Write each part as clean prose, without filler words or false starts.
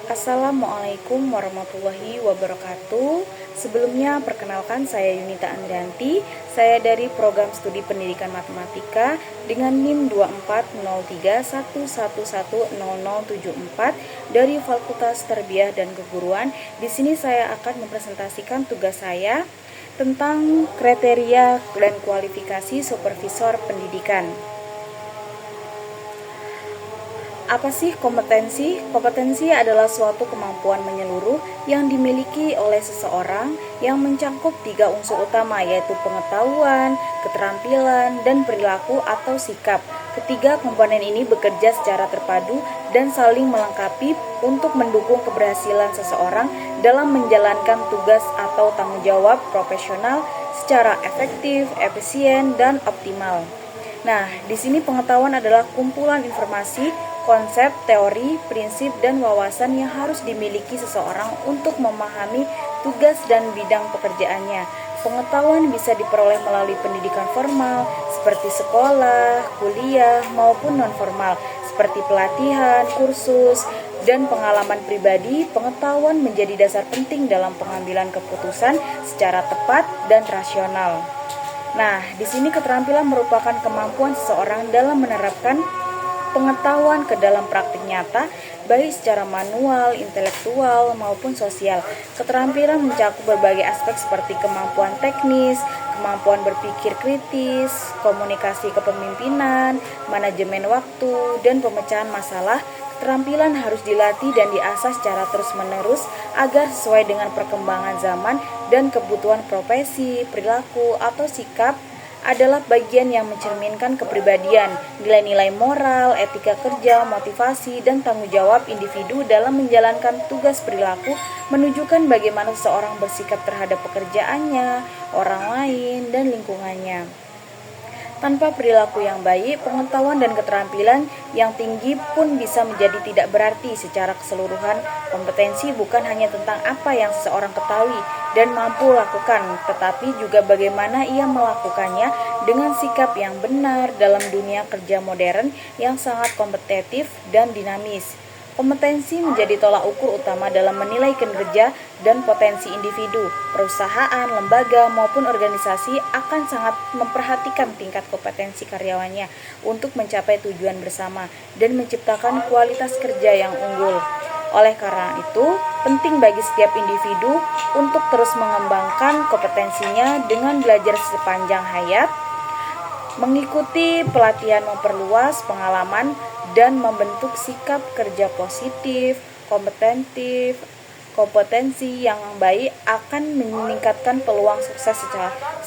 Assalamualaikum warahmatullahi wabarakatuh. Sebelumnya perkenalkan, saya Yunita Andrianti. Saya dari Program Studi Pendidikan Matematika dengan NIM 240311100074 dari Fakultas Tarbiyah dan Keguruan. Di sini saya akan mempresentasikan tugas saya tentang kriteria dan kualifikasi supervisor pendidikan. Apa sih kompetensi? Kompetensi adalah suatu kemampuan menyeluruh yang dimiliki oleh seseorang yang mencakup 3 unsur utama, yaitu pengetahuan, keterampilan, dan perilaku atau sikap. Ketiga komponen ini bekerja secara terpadu dan saling melengkapi untuk mendukung keberhasilan seseorang dalam menjalankan tugas atau tanggung jawab profesional secara efektif, efisien, dan optimal. Nah, di sini pengetahuan adalah kumpulan informasi, konsep, teori, prinsip, dan wawasan yang harus dimiliki seseorang untuk memahami tugas dan bidang pekerjaannya. Pengetahuan bisa diperoleh melalui pendidikan formal, seperti sekolah, kuliah, maupun non-formal, seperti pelatihan, kursus, dan pengalaman pribadi. Pengetahuan menjadi dasar penting dalam pengambilan keputusan secara tepat dan rasional. Nah, di sini keterampilan merupakan kemampuan seseorang dalam menerapkan pengetahuan ke dalam praktik nyata, baik secara manual, intelektual, maupun sosial. Keterampilan mencakup berbagai aspek seperti kemampuan teknis, kemampuan berpikir kritis, komunikasi kepemimpinan, manajemen waktu, dan pemecahan masalah. Keterampilan harus dilatih dan diasah secara terus-menerus agar sesuai dengan perkembangan zaman dan kebutuhan profesi, perilaku, atau sikap adalah bagian yang mencerminkan kepribadian, nilai-nilai moral, etika kerja, motivasi, dan tanggung jawab individu dalam menjalankan tugas. Perilaku menunjukkan bagaimana seseorang bersikap terhadap pekerjaannya, orang lain, dan lingkungannya. Tanpa perilaku yang baik, pengetahuan dan keterampilan yang tinggi pun bisa menjadi tidak berarti. Secara keseluruhan, kompetensi bukan hanya tentang apa yang seseorang ketahui dan mampu lakukan, tetapi juga bagaimana ia melakukannya dengan sikap yang benar dalam dunia kerja modern yang sangat kompetitif dan dinamis. Kompetensi menjadi tolak ukur utama dalam menilai kinerja dan potensi individu. Perusahaan, lembaga, maupun organisasi akan sangat memperhatikan tingkat kompetensi karyawannya untuk mencapai tujuan bersama dan menciptakan kualitas kerja yang unggul. Oleh karena itu, penting bagi setiap individu untuk terus mengembangkan kompetensinya dengan belajar sepanjang hayat, mengikuti pelatihan memperluas pengalaman, dan membentuk sikap kerja positif, kompetensi yang baik akan meningkatkan peluang sukses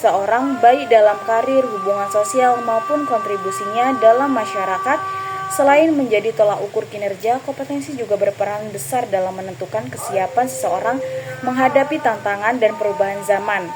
seorang baik dalam karir, hubungan sosial, maupun kontribusinya dalam masyarakat. Selain menjadi tolak ukur kinerja, kompetensi juga berperan besar dalam menentukan kesiapan seseorang menghadapi tantangan dan perubahan zaman.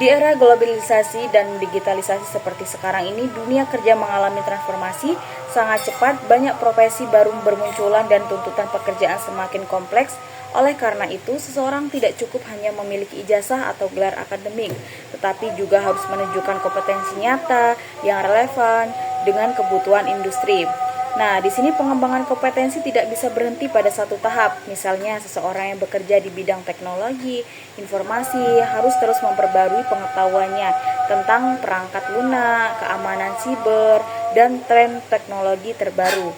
Di era globalisasi dan digitalisasi seperti sekarang ini, dunia kerja mengalami transformasi sangat cepat, banyak profesi baru bermunculan dan tuntutan pekerjaan semakin kompleks. Oleh karena itu, seseorang tidak cukup hanya memiliki ijazah atau gelar akademik, tetapi juga harus menunjukkan kompetensi nyata yang relevan dengan kebutuhan industri. Nah, di sini pengembangan kompetensi tidak bisa berhenti pada satu tahap. Misalnya, seseorang yang bekerja di bidang teknologi, informasi harus terus memperbarui pengetahuannya tentang perangkat lunak, keamanan siber, dan tren teknologi terbaru.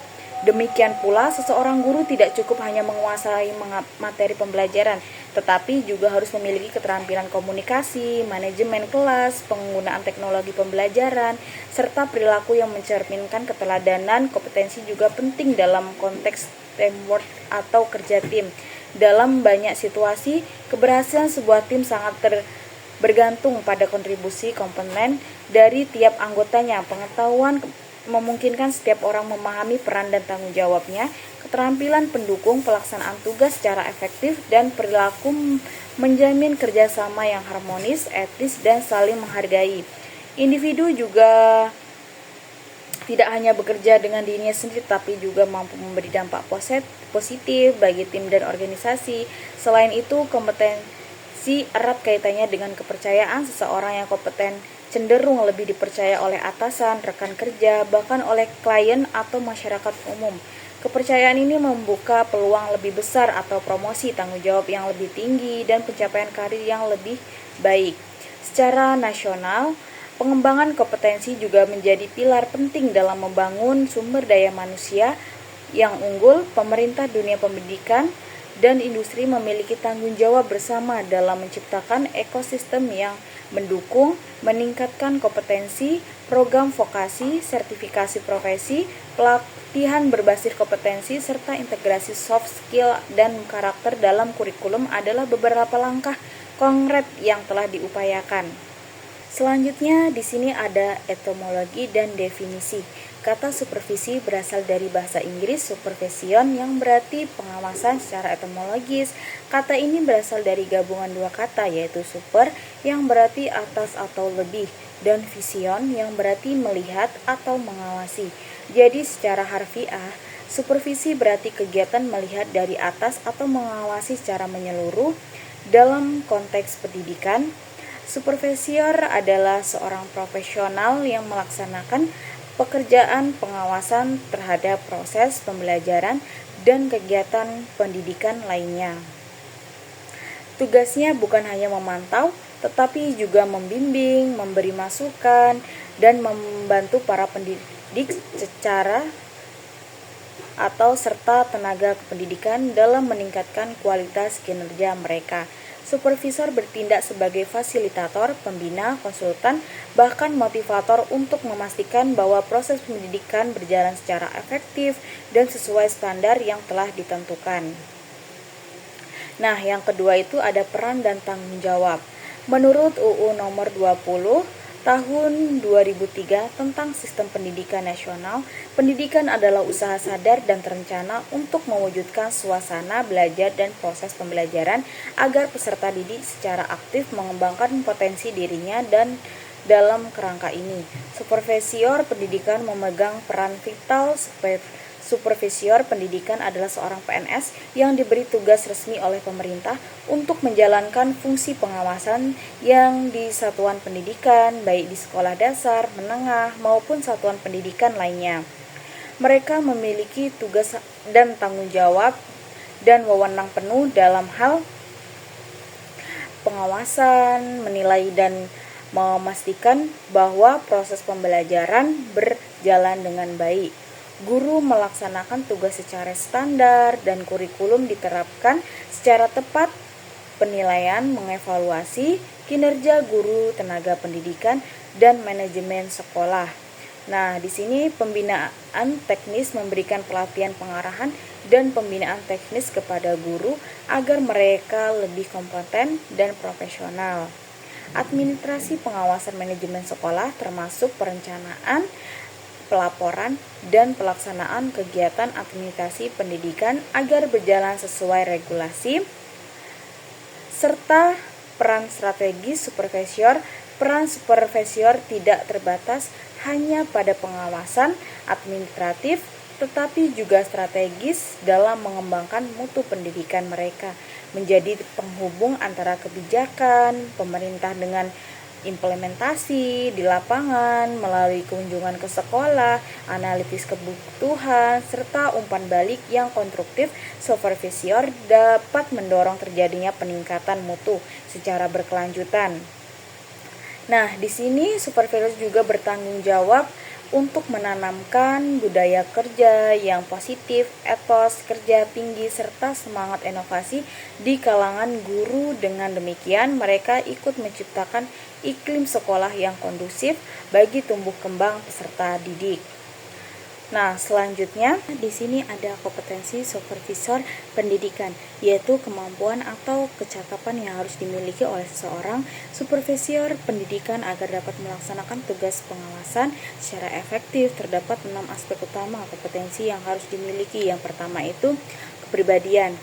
Demikian pula, seseorang guru tidak cukup hanya menguasai materi pembelajaran, tetapi juga harus memiliki keterampilan komunikasi, manajemen kelas, penggunaan teknologi pembelajaran, serta perilaku yang mencerminkan keteladanan. Kompetensi juga penting dalam konteks teamwork atau kerja tim. Dalam banyak situasi, keberhasilan sebuah tim sangat bergantung pada kontribusi komponen dari tiap anggotanya. Pengetahuan memungkinkan setiap orang memahami peran dan tanggung jawabnya, keterampilan pendukung pelaksanaan tugas secara efektif, dan perilaku menjamin kerjasama yang harmonis, etis, dan saling menghargai. Individu juga tidak hanya bekerja dengan dirinya sendiri, tapi juga mampu memberi dampak positif bagi tim dan organisasi. Selain itu, kompetensi erat kaitannya dengan kepercayaan. Seseorang yang kompeten cenderung lebih dipercaya oleh atasan, rekan kerja, bahkan oleh klien atau masyarakat umum. Kepercayaan ini membuka peluang lebih besar atau promosi, tanggung jawab yang lebih tinggi, dan pencapaian karir yang lebih baik. Secara nasional, pengembangan kompetensi juga menjadi pilar penting dalam membangun sumber daya manusia yang unggul. Pemerintah, dunia pendidikan, dan industri memiliki tanggung jawab bersama dalam menciptakan ekosistem yang mendukung, meningkatkan kompetensi, program vokasi, sertifikasi profesi, pelatihan berbasis kompetensi, serta integrasi soft skill dan karakter dalam kurikulum adalah beberapa langkah konkret yang telah diupayakan. Selanjutnya, di sini ada etimologi dan definisi. Kata supervisi berasal dari bahasa Inggris supervision yang berarti pengawasan secara etimologis. Kata ini berasal dari gabungan dua kata, yaitu super yang berarti atas atau lebih, dan vision yang berarti melihat atau mengawasi. Jadi secara harfiah, supervisi berarti kegiatan melihat dari atas atau mengawasi secara menyeluruh. Dalam konteks pendidikan, supervisor adalah seorang profesional yang melaksanakan pekerjaan pengawasan terhadap proses pembelajaran dan kegiatan pendidikan lainnya. Tugasnya bukan hanya memantau, tetapi juga membimbing, memberi masukan, dan membantu para pendidik secara atau serta tenaga kependidikan dalam meningkatkan kualitas kinerja mereka. Supervisor bertindak sebagai fasilitator, pembina, konsultan, bahkan motivator untuk memastikan bahwa proses pendidikan berjalan secara efektif dan sesuai standar yang telah ditentukan. Nah, yang kedua itu ada peran dan tanggung jawab. Menurut UU nomor 20 tahun 2003 tentang Sistem Pendidikan Nasional, pendidikan adalah usaha sadar dan terencana untuk mewujudkan suasana belajar dan proses pembelajaran agar peserta didik secara aktif mengembangkan potensi dirinya, dan dalam kerangka ini, supervisor pendidikan memegang peran vital. Supervisor pendidikan adalah seorang PNS yang diberi tugas resmi oleh pemerintah untuk menjalankan fungsi pengawasan yang di satuan pendidikan, baik di sekolah dasar, menengah, maupun satuan pendidikan lainnya. Mereka memiliki tugas dan tanggung jawab dan wewenang penuh dalam hal pengawasan, menilai, dan memastikan bahwa proses pembelajaran berjalan dengan baik. Guru melaksanakan tugas secara standar dan kurikulum diterapkan secara tepat. Penilaian mengevaluasi kinerja guru, tenaga pendidikan, dan manajemen sekolah. Nah, di sini pembinaan teknis memberikan pelatihan pengarahan dan pembinaan teknis kepada guru agar mereka lebih kompeten dan profesional. Administrasi pengawasan manajemen sekolah termasuk perencanaan, pelaporan, dan pelaksanaan kegiatan administrasi pendidikan agar berjalan sesuai regulasi, serta peran strategis supervisor. Peran supervisor tidak terbatas hanya pada pengawasan administratif, tetapi juga strategis dalam mengembangkan mutu pendidikan mereka, menjadi penghubung antara kebijakan pemerintah dengan implementasi di lapangan melalui kunjungan ke sekolah, analisis kebutuhan, serta umpan balik yang konstruktif. Supervisor dapat mendorong terjadinya peningkatan mutu secara berkelanjutan. Nah, di sini supervisor juga bertanggung jawab untuk menanamkan budaya kerja yang positif, etos kerja tinggi, serta semangat inovasi di kalangan guru. Dengan demikian, mereka ikut menciptakan iklim sekolah yang kondusif bagi tumbuh kembang peserta didik. Nah, selanjutnya di sini ada kompetensi supervisor pendidikan, yaitu kemampuan atau kecakapan yang harus dimiliki oleh seseorang supervisor pendidikan agar dapat melaksanakan tugas pengawasan secara efektif. Terdapat 6 aspek utama kompetensi yang harus dimiliki. Yang pertama itu kepribadian.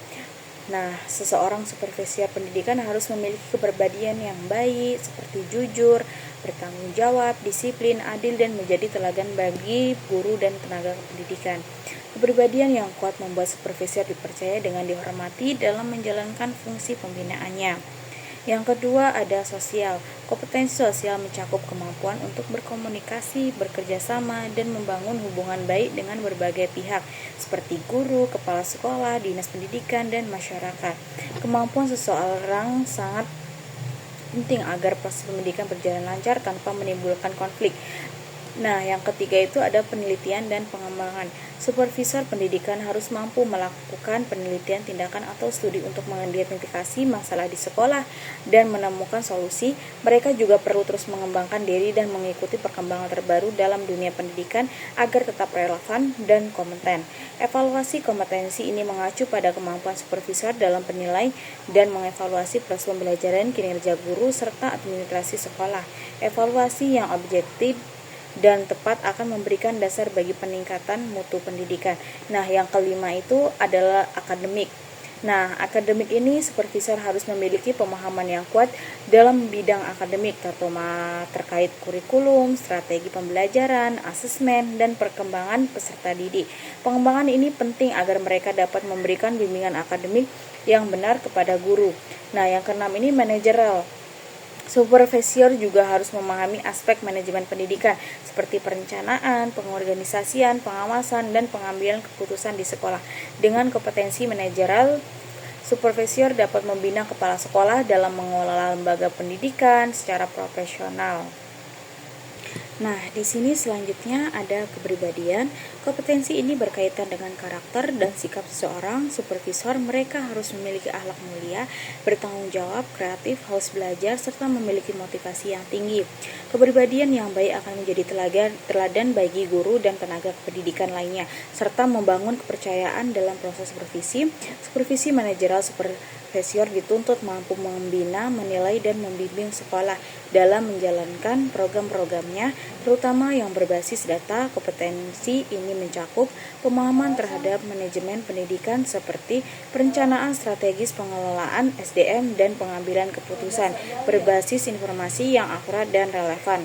Nah, seseorang supervisor pendidikan harus memiliki kepribadian yang baik, seperti jujur, bertanggung jawab, disiplin, adil, dan menjadi teladan bagi guru dan tenaga pendidikan. Kepribadian yang kuat membuat supervisor dipercaya dengan dihormati dalam menjalankan fungsi pembinaannya. Yang kedua ada sosial. Kompetensi sosial mencakup kemampuan untuk berkomunikasi, bekerja sama, dan membangun hubungan baik dengan berbagai pihak, seperti guru, kepala sekolah, dinas pendidikan, dan masyarakat. Kemampuan seseorang sangat penting agar proses pendidikan berjalan lancar tanpa menimbulkan konflik. Nah, yang ketiga itu ada penelitian dan pengembangan. Supervisor pendidikan harus mampu melakukan penelitian, tindakan, atau studi untuk mengidentifikasi masalah di sekolah dan menemukan solusi. Mereka juga perlu terus mengembangkan diri dan mengikuti perkembangan terbaru dalam dunia pendidikan agar tetap relevan dan kompeten. Evaluasi kompetensi ini mengacu pada kemampuan supervisor dalam penilai dan mengevaluasi proses pembelajaran, kinerja guru, serta administrasi sekolah. Evaluasi yang objektif dan tepat akan memberikan dasar bagi peningkatan mutu pendidikan. Nah, yang kelima itu adalah akademik. Nah, akademik ini supervisor harus memiliki pemahaman yang kuat dalam bidang akademik, terutama terkait kurikulum, strategi pembelajaran, asesmen, dan perkembangan peserta didik. Pengembangan ini penting agar mereka dapat memberikan bimbingan akademik yang benar kepada guru. Nah, yang keenam ini manajerial. Supervisor juga harus memahami aspek manajemen pendidikan seperti perencanaan, pengorganisasian, pengawasan, dan pengambilan keputusan di sekolah. Dengan kompetensi manajerial, supervisor dapat membina kepala sekolah dalam mengelola lembaga pendidikan secara profesional. Nah, di sini selanjutnya ada kepribadian. Kompetensi ini berkaitan dengan karakter dan sikap seseorang. Supervisor mereka harus memiliki akhlak mulia, bertanggung jawab, kreatif, haus belajar, serta memiliki motivasi yang tinggi. Kepribadian yang baik akan menjadi teladan bagi guru dan tenaga pendidikan lainnya, serta membangun kepercayaan dalam proses supervisi. Supervisi manajerial supervisor dituntut mampu membina, menilai, dan membimbing sekolah dalam menjalankan program-programnya, terutama yang berbasis data. Kompetensi ini mencakup pemahaman terhadap manajemen pendidikan seperti perencanaan strategis, pengelolaan SDM, dan pengambilan keputusan berbasis informasi yang akurat dan relevan.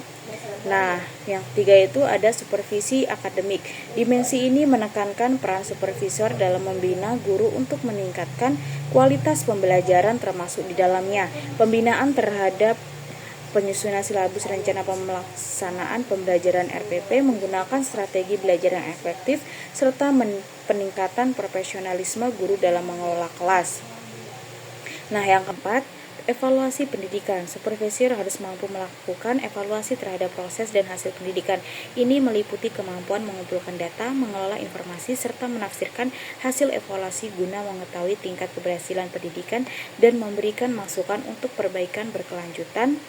Nah, yang ketiga itu ada supervisi akademik. Dimensi ini menekankan peran supervisor dalam membina guru untuk meningkatkan kualitas pembelajaran, termasuk di dalamnya pembinaan terhadap penyusunan silabus, rencana pelaksanaan pembelajaran RPP, menggunakan strategi belajar yang efektif, serta peningkatan profesionalisme guru dalam mengelola kelas. Nah, yang keempat, evaluasi pendidikan. Supervisor harus mampu melakukan evaluasi terhadap proses dan hasil pendidikan. Ini meliputi kemampuan mengumpulkan data, mengelola informasi, serta menafsirkan hasil evaluasi guna mengetahui tingkat keberhasilan pendidikan dan memberikan masukan untuk perbaikan berkelanjutan.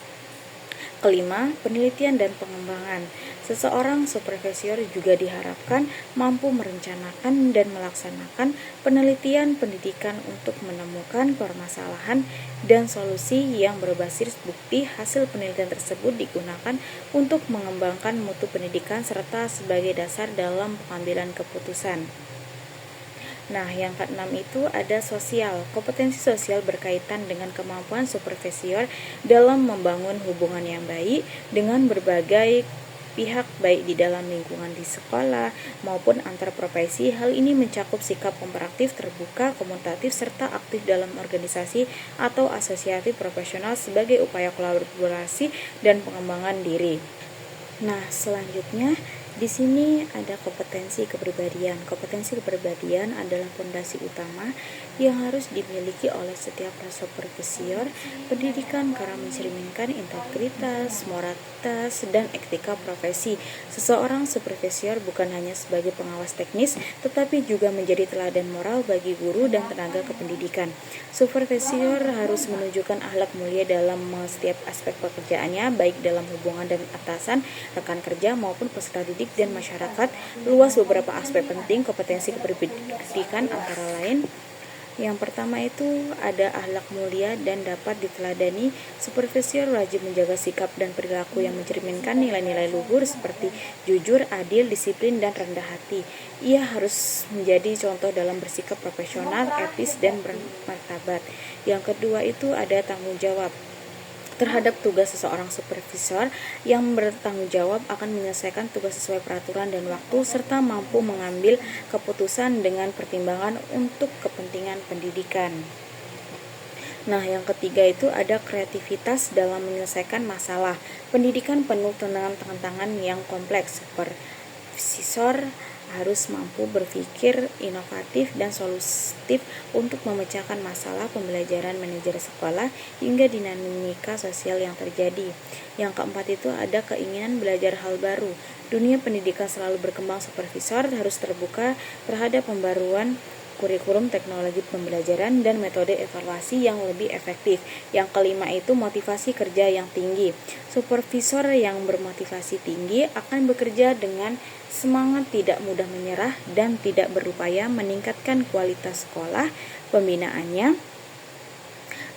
Kelima, penelitian dan pengembangan. Seseorang supervisor juga diharapkan mampu merencanakan dan melaksanakan penelitian pendidikan untuk menemukan permasalahan dan solusi yang berbasis bukti. Hasil penelitian tersebut digunakan untuk mengembangkan mutu pendidikan serta sebagai dasar dalam pengambilan keputusan. Nah, yang keenam itu ada sosial. Kompetensi sosial berkaitan dengan kemampuan supervisor dalam membangun hubungan yang baik dengan berbagai pihak baik di dalam lingkungan di sekolah maupun antar profesi. Hal ini mencakup sikap kooperatif, terbuka, komunikatif, serta aktif dalam organisasi atau asosiasi profesional sebagai upaya kolaborasi dan pengembangan diri. Nah, selanjutnya di sini ada kompetensi kepribadian. Kompetensi kepribadian adalah fondasi utama yang harus dimiliki oleh setiap supervisor pendidikan karena mencerminkan integritas, moralitas, dan etika profesi. Seseorang supervisor bukan hanya sebagai pengawas teknis, tetapi juga menjadi teladan moral bagi guru dan tenaga kependidikan. Supervisor harus menunjukkan akhlak mulia dalam setiap aspek pekerjaannya, baik dalam hubungan dengan atasan, rekan kerja, maupun peserta didik dan masyarakat luas. Beberapa aspek penting kompetensi kependidikan antara lain: yang pertama itu ada akhlak mulia dan dapat diteladani. Supervisor wajib menjaga sikap dan perilaku yang mencerminkan nilai-nilai luhur seperti jujur, adil, disiplin, dan rendah hati. Ia harus menjadi contoh dalam bersikap profesional, etis, dan bermartabat. Yang kedua itu ada tanggung jawab terhadap tugas. Seseorang supervisor yang bertanggung jawab akan menyelesaikan tugas sesuai peraturan dan waktu, serta mampu mengambil keputusan dengan pertimbangan untuk kepentingan pendidikan. Nah, yang ketiga itu ada kreativitas dalam menyelesaikan masalah. Pendidikan penuh dengan tantangan yang kompleks. Supervisor harus mampu berpikir inovatif dan solutif untuk memecahkan masalah pembelajaran manajer sekolah hingga dinamika sosial yang terjadi. Yang keempat itu ada keinginan belajar hal baru. Dunia pendidikan selalu berkembang. Supervisor harus terbuka terhadap pembaruan kurikulum, teknologi pembelajaran, dan metode evaluasi yang lebih efektif. Yang kelima itu motivasi kerja yang tinggi. Supervisor yang bermotivasi tinggi akan bekerja dengan semangat, tidak mudah menyerah, dan tidak berupaya meningkatkan kualitas sekolah pembinaannya,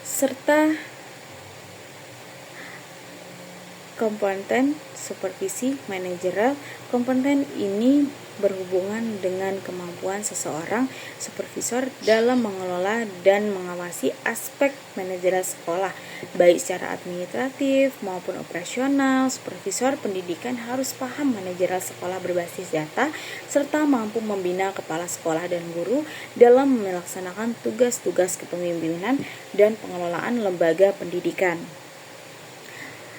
serta kompeten supervisi manajerial. Kompeten ini berhubungan dengan kemampuan seseorang supervisor dalam mengelola dan mengawasi aspek manajerial sekolah, baik secara administratif maupun operasional. Supervisor pendidikan harus paham manajerial sekolah berbasis data, serta mampu membina kepala sekolah dan guru dalam melaksanakan tugas-tugas kepemimpinan dan pengelolaan lembaga pendidikan.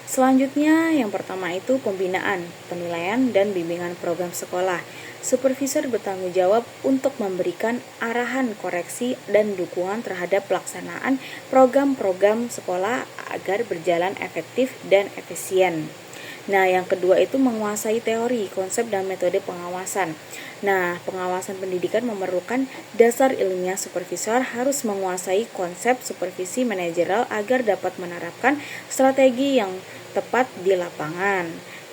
Selanjutnya, yang pertama itu pembinaan, penilaian, dan bimbingan program sekolah. Supervisor bertanggung jawab untuk memberikan arahan, koreksi, dan dukungan terhadap pelaksanaan program-program sekolah agar berjalan efektif dan efisien. Nah, yang kedua itu menguasai teori, konsep, dan metode pengawasan. Nah, pengawasan pendidikan memerlukan dasar ilmiah. Supervisor harus menguasai konsep supervisi manajerial agar dapat menerapkan strategi yang tepat di lapangan.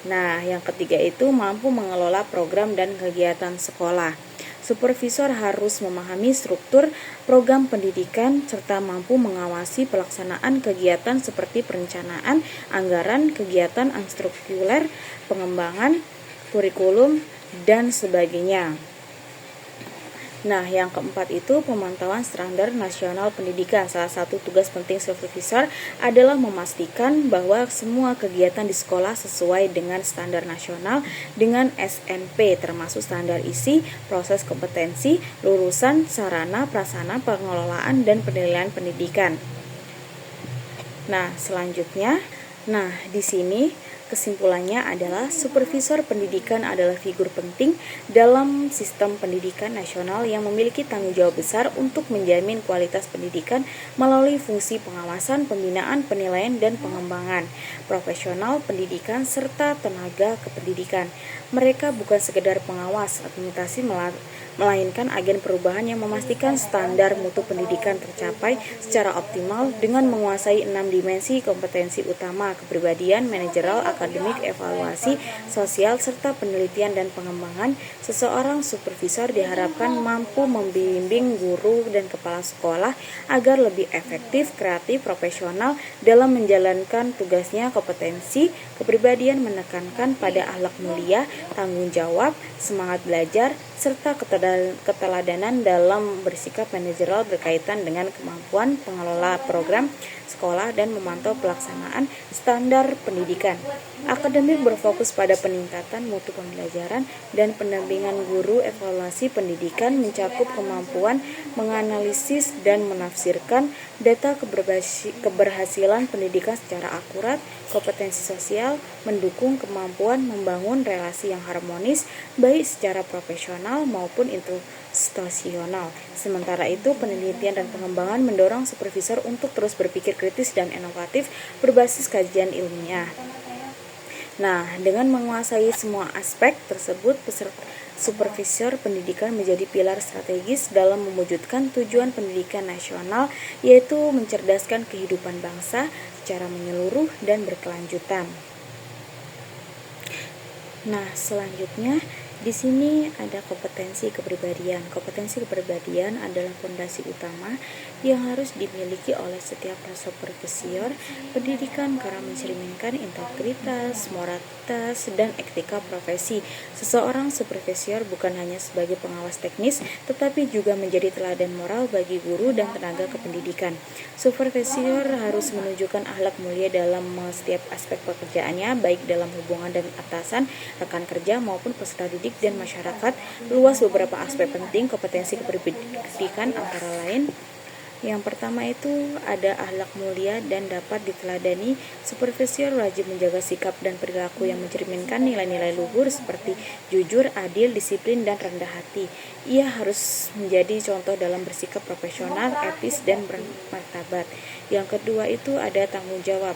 Nah, yang ketiga itu mampu mengelola program dan kegiatan sekolah. Supervisor harus memahami struktur program pendidikan serta mampu mengawasi pelaksanaan kegiatan seperti perencanaan, anggaran, kegiatan ekstrakurikuler, pengembangan kurikulum, dan sebagainya. Nah, yang keempat itu pemantauan standar nasional pendidikan. Salah satu tugas penting supervisor adalah memastikan bahwa semua kegiatan di sekolah sesuai dengan standar nasional dengan SNP, termasuk standar isi, proses kompetensi, lulusan, sarana, prasarana, pengelolaan, dan penilaian pendidikan. Nah, selanjutnya, di sini kesimpulannya adalah supervisor pendidikan adalah figur penting dalam sistem pendidikan nasional yang memiliki tanggung jawab besar untuk menjamin kualitas pendidikan melalui fungsi pengawasan, pembinaan, penilaian, dan pengembangan profesional pendidikan serta tenaga kependidikan. Mereka bukan sekedar pengawas administrasi, melainkan agen perubahan yang memastikan standar mutu pendidikan tercapai secara optimal dengan menguasai 6 dimensi kompetensi utama: kepribadian, manajerial, akademik, evaluasi, sosial, serta penelitian dan pengembangan. Seseorang supervisor diharapkan mampu membimbing guru dan kepala sekolah agar lebih efektif, kreatif, profesional dalam menjalankan tugasnya. Kompetensi kepribadian menekankan pada akhlak mulia, tanggung jawab, semangat belajar, serta keteladanan dalam bersikap manajerial berkaitan dengan kemampuan pengelola program sekolah dan memantau pelaksanaan standar pendidikan. Akademik berfokus pada peningkatan mutu pembelajaran dan pendampingan guru. Evaluasi pendidikan mencakup kemampuan menganalisis dan menafsirkan data keberhasilan pendidikan secara akurat, kompetensi sosial, mendukung kemampuan membangun relasi yang harmonis baik secara profesional maupun institusional. Sementara itu, penelitian dan pengembangan mendorong supervisor untuk terus berpikir kritis dan inovatif berbasis kajian ilmiah. Nah, dengan menguasai semua aspek tersebut, supervisor pendidikan menjadi pilar strategis dalam mewujudkan tujuan pendidikan nasional, yaitu mencerdaskan kehidupan bangsa secara menyeluruh dan berkelanjutan. Nah, selanjutnya di sini ada kompetensi kepribadian. Kompetensi kepribadian adalah fondasi utama yang harus dimiliki oleh setiap supervisor pendidikan karena mencerminkan integritas, moralitas, dan etika profesi. Seseorang supervisor bukan hanya sebagai pengawas teknis, tetapi juga menjadi teladan moral bagi guru dan tenaga kependidikan. Supervisor harus menunjukkan akhlak mulia dalam setiap aspek pekerjaannya, baik dalam hubungan dengan atasan, rekan kerja, maupun peserta didik dan masyarakat luas. Beberapa aspek penting kompetensi kependidikan antara lain: yang pertama itu ada akhlak mulia dan dapat diteladani. Supervisor wajib menjaga sikap dan perilaku yang mencerminkan nilai-nilai luhur seperti jujur, adil, disiplin, dan rendah hati. Ia harus menjadi contoh dalam bersikap profesional, etis, dan bermartabat. Yang kedua itu ada tanggung jawab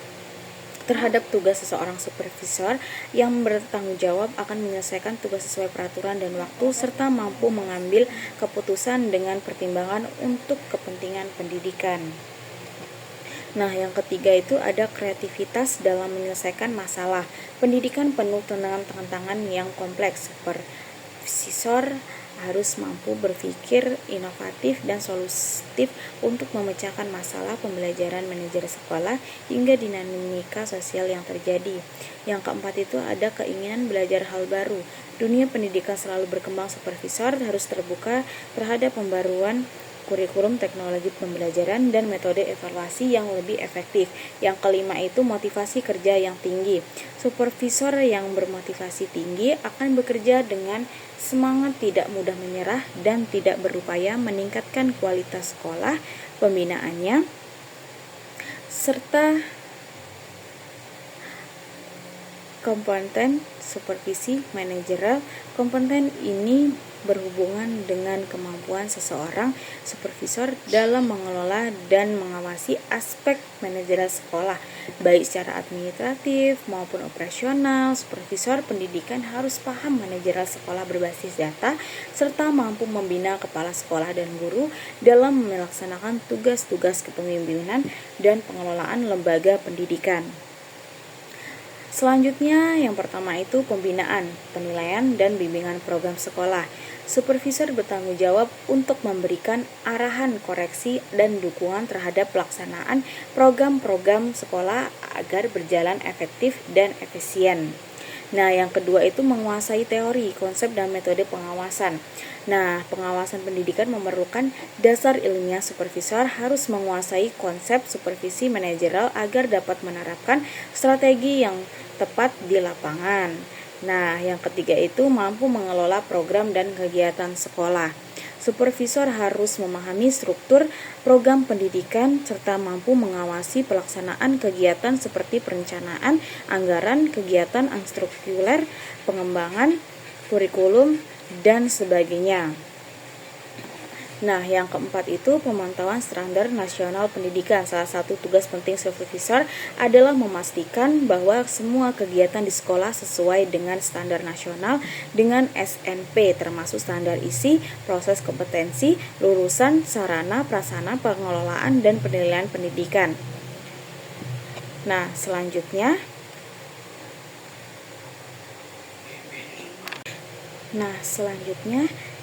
terhadap tugas. Seseorang supervisor yang bertanggung jawab akan menyelesaikan tugas sesuai peraturan dan waktu, serta mampu mengambil keputusan dengan pertimbangan untuk kepentingan pendidikan. Nah, yang ketiga itu ada kreativitas dalam menyelesaikan masalah. Pendidikan penuh dengan tantangan yang kompleks. Supervisor harus mampu berpikir inovatif dan solutif untuk memecahkan masalah pembelajaran manajer sekolah hingga dinamika sosial yang terjadi. Yang keempat itu ada keinginan belajar hal baru. Dunia pendidikan selalu berkembang. Supervisor harus terbuka terhadap pembaruan kurikulum, teknologi pembelajaran, dan metode evaluasi yang lebih efektif. Yang kelima itu motivasi kerja yang tinggi. Supervisor yang bermotivasi tinggi akan bekerja dengan semangat, tidak mudah menyerah, dan tidak berupaya meningkatkan kualitas sekolah pembinaannya, serta kompeten supervisi manajerial. Kompeten ini berhubungan dengan kemampuan seseorang supervisor dalam mengelola dan mengawasi aspek manajerial sekolah, baik secara administratif maupun operasional. Supervisor pendidikan harus paham manajerial sekolah berbasis data, serta mampu membina kepala sekolah dan guru dalam melaksanakan tugas-tugas kepemimpinan dan pengelolaan lembaga pendidikan. Selanjutnya, yang pertama itu pembinaan, penilaian, dan bimbingan program sekolah. Supervisor bertanggung jawab untuk memberikan arahan, koreksi, dan dukungan terhadap pelaksanaan program-program sekolah agar berjalan efektif dan efisien. Nah, yang kedua itu menguasai teori, konsep, dan metode pengawasan. Nah, pengawasan pendidikan memerlukan dasar ilmiah. Supervisor harus menguasai konsep supervisi manajerial agar dapat menerapkan strategi yang tepat di lapangan. Nah, yang ketiga itu mampu mengelola program dan kegiatan sekolah. Supervisor harus memahami struktur program pendidikan serta mampu mengawasi pelaksanaan kegiatan seperti perencanaan, anggaran, kegiatan ekstrakurikuler, pengembangan kurikulum, dan sebagainya. Nah, yang keempat itu pemantauan standar nasional pendidikan. Salah satu tugas penting supervisor adalah memastikan bahwa semua kegiatan di sekolah sesuai dengan standar nasional dengan SNP, termasuk standar isi, proses kompetensi, lulusan, sarana, prasarana, pengelolaan, dan penilaian pendidikan. Nah, selanjutnya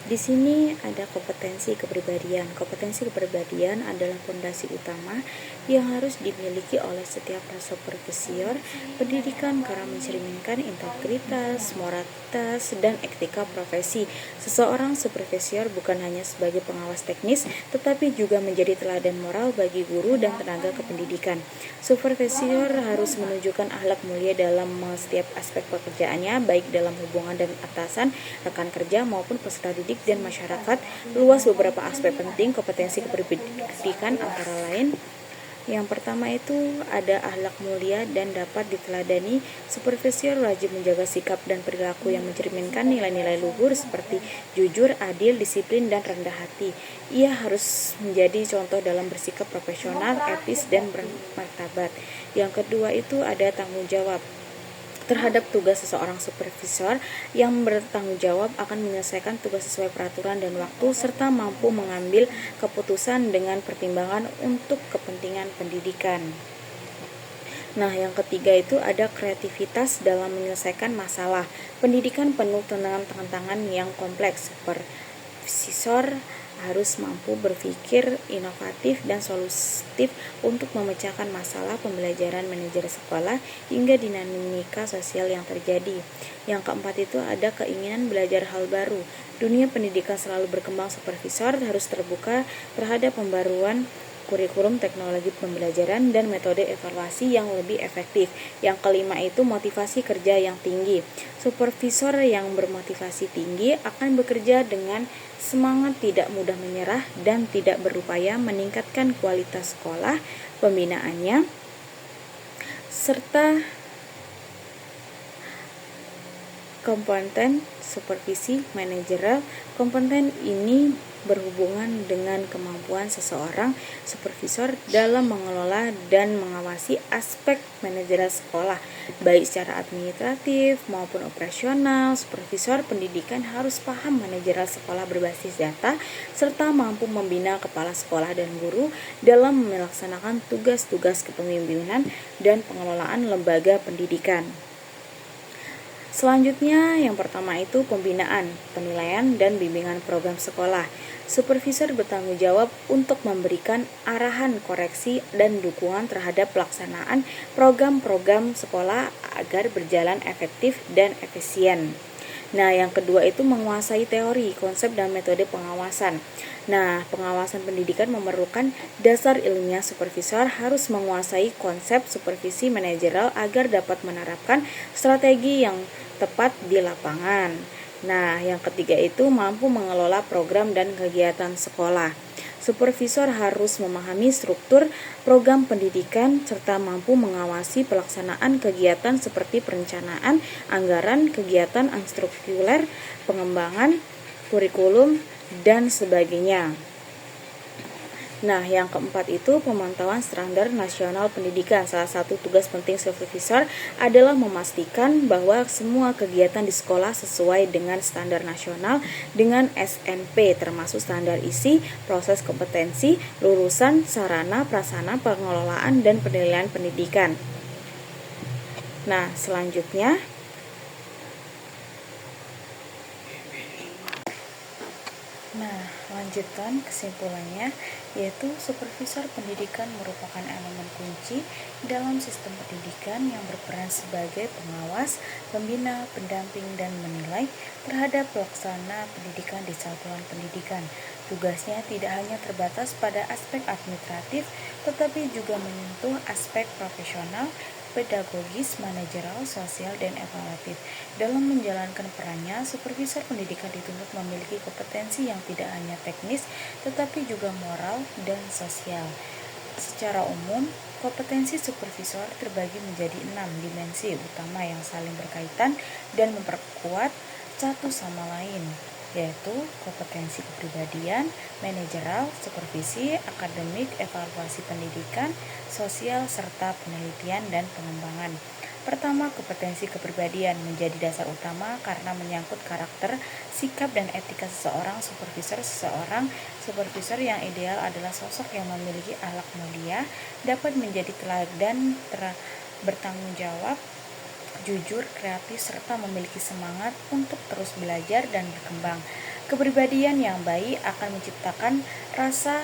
Di sini ada kompetensi kepribadian. Kompetensi kepribadian adalah fondasi utama yang harus dimiliki oleh setiap supervisor pendidikan karena mencerminkan integritas, moralitas, dan etika profesi. Seseorang supervisor bukan hanya sebagai pengawas teknis, tetapi juga menjadi teladan moral bagi guru dan tenaga kependidikan. Supervisor harus menunjukkan akhlak mulia dalam setiap aspek pekerjaannya, baik dalam hubungan dan atasan, rekan kerja, maupun peserta didik dan masyarakat luas. Beberapa aspek penting kompetensi kependidikan antara lain, yang pertama itu ada akhlak mulia dan dapat diteladani. Supervisor wajib menjaga sikap dan perilaku yang mencerminkan nilai-nilai luhur seperti jujur, adil, disiplin, dan rendah hati. Ia harus menjadi contoh dalam bersikap profesional, etis, dan bermartabat. Yang kedua itu ada tanggung jawab terhadap tugas. Seseorang supervisor yang bertanggung jawab akan menyelesaikan tugas sesuai peraturan dan waktu, serta mampu mengambil keputusan dengan pertimbangan untuk kepentingan pendidikan. Nah, yang ketiga itu ada kreativitas dalam menyelesaikan masalah. Pendidikan penuh dengan tantangan yang kompleks. Supervisor harus mampu berpikir inovatif dan solutif untuk memecahkan masalah pembelajaran manajer sekolah hingga dinamika sosial yang terjadi. Yang keempat itu ada keinginan belajar hal baru. Dunia pendidikan selalu berkembang. Supervisor harus terbuka terhadap pembaruan kurikulum, teknologi pembelajaran, dan metode evaluasi yang lebih efektif. Yang kelima itu motivasi kerja yang tinggi. Supervisor yang bermotivasi tinggi akan bekerja dengan semangat, tidak mudah menyerah, dan tidak berupaya meningkatkan kualitas sekolah pembinaannya, serta kompeten supervisi manajerial. Kompeten ini berhubungan dengan kemampuan seseorang supervisor dalam mengelola dan mengawasi aspek manajemen sekolah, baik secara administratif maupun operasional. Supervisor pendidikan harus paham manajemen sekolah berbasis data, serta mampu membina kepala sekolah dan guru dalam melaksanakan tugas-tugas kepemimpinan dan pengelolaan lembaga pendidikan. Selanjutnya, yang pertama itu pembinaan, penilaian, dan bimbingan program sekolah. Supervisor bertanggung jawab untuk memberikan arahan, koreksi, dan dukungan terhadap pelaksanaan program-program sekolah agar berjalan efektif dan efisien. Nah, yang kedua itu menguasai teori, konsep, dan metode pengawasan. Nah, pengawasan pendidikan memerlukan dasar ilmiah. Supervisor harus menguasai konsep supervisi manajerial agar dapat menerapkan strategi yang tepat di lapangan. Nah, yang ketiga itu mampu mengelola program dan kegiatan sekolah. Supervisor harus memahami struktur program pendidikan serta mampu mengawasi pelaksanaan kegiatan seperti perencanaan, anggaran, kegiatan ekstrakurikuler, pengembangan kurikulum, dan sebagainya. Nah, yang keempat itu pemantauan standar nasional pendidikan. Salah satu tugas penting supervisor adalah memastikan bahwa semua kegiatan di sekolah sesuai dengan standar nasional dengan SNP, termasuk standar isi, proses kompetensi, lulusan, sarana, prasarana, pengelolaan, dan penilaian pendidikan. Nah, selanjutnya lanjutan kesimpulannya, yaitu supervisor pendidikan merupakan elemen kunci dalam sistem pendidikan yang berperan sebagai pengawas, pembina, pendamping, dan menilai terhadap pelaksana pendidikan di satuan pendidikan. Tugasnya tidak hanya terbatas pada aspek administratif, tetapi juga menyentuh aspek profesional, pedagogis, manajerial, sosial, dan evaluatif. Dalam menjalankan perannya, supervisor pendidikan dituntut memiliki kompetensi yang tidak hanya teknis, tetapi juga moral dan sosial. Secara umum, kompetensi supervisor terbagi menjadi 6 dimensi utama yang saling berkaitan dan memperkuat satu sama lain, yaitu kompetensi kepribadian, manajerial, supervisi, akademik, evaluasi pendidikan, sosial, serta penelitian dan pengembangan. Pertama, kompetensi kepribadian menjadi dasar utama karena menyangkut karakter, sikap, dan etika seseorang supervisor. Seseorang supervisor yang ideal adalah sosok yang memiliki akhlak mulia, dapat menjadi teladan, bertanggung jawab, jujur, kreatif, serta memiliki semangat untuk terus belajar dan berkembang. Kepribadian yang baik akan menciptakan rasa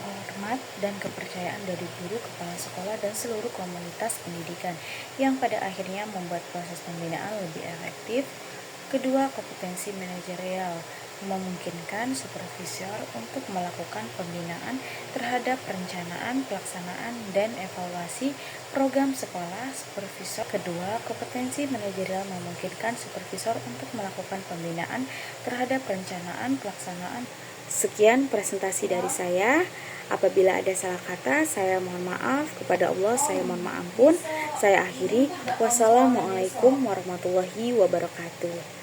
hormat dan kepercayaan dari guru, kepala sekolah, dan seluruh komunitas pendidikan yang pada akhirnya membuat proses pembinaan lebih efektif. Kedua, kompetensi manajerial memungkinkan supervisor untuk melakukan pembinaan terhadap perencanaan, pelaksanaan, dan evaluasi program sekolah. Kedua, kompetensi manajerial memungkinkan supervisor untuk melakukan pembinaan terhadap perencanaan, pelaksanaan. Sekian presentasi dari saya. Apabila ada salah kata, saya mohon maaf. Kepada Allah, saya mohon maaf pun. Saya akhiri. Wassalamualaikum warahmatullahi wabarakatuh.